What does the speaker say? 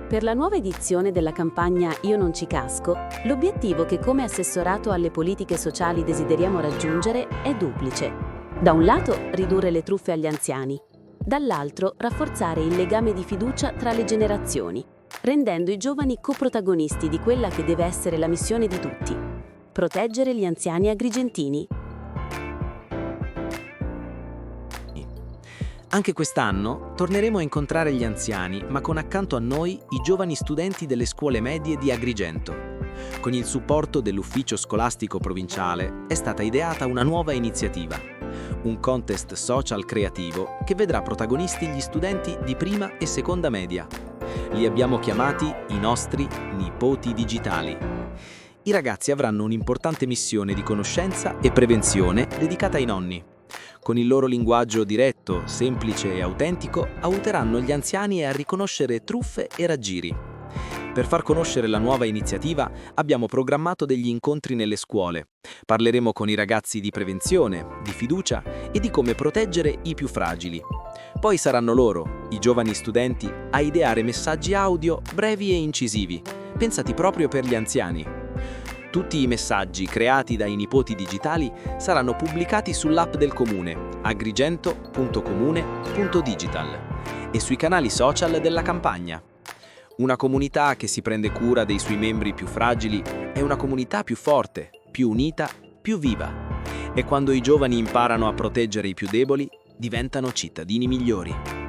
Per la nuova edizione della campagna Io non ci casco, l'obiettivo che come assessorato alle politiche sociali desideriamo raggiungere è duplice. Da un lato, ridurre le truffe agli anziani, dall'altro, rafforzare il legame di fiducia tra le generazioni, rendendo i giovani coprotagonisti di quella che deve essere la missione di tutti: proteggere gli anziani agrigentini. Anche quest'anno torneremo a incontrare gli anziani, ma con accanto a noi i giovani studenti delle scuole medie di Agrigento. Con il supporto dell'ufficio scolastico provinciale è stata ideata una nuova iniziativa, un contest social creativo che vedrà protagonisti gli studenti di prima e seconda media. Li abbiamo chiamati i nostri nipoti digitali. I ragazzi avranno un'importante missione di conoscenza e prevenzione dedicata ai nonni. Con il loro linguaggio diretto, semplice e autentico, aiuteranno gli anziani a riconoscere truffe e raggiri. Per far conoscere la nuova iniziativa abbiamo programmato degli incontri nelle scuole. Parleremo con i ragazzi di prevenzione, di fiducia e di come proteggere i più fragili. Poi saranno loro, i giovani studenti, a ideare messaggi audio brevi e incisivi, pensati proprio per gli anziani. Tutti i messaggi creati dai nipoti digitali saranno pubblicati sull'app del comune, agrigento.comune.digital, e sui canali social della campagna. Una comunità che si prende cura dei suoi membri più fragili è una comunità più forte, più unita, più viva. E quando i giovani imparano a proteggere i più deboli, diventano cittadini migliori.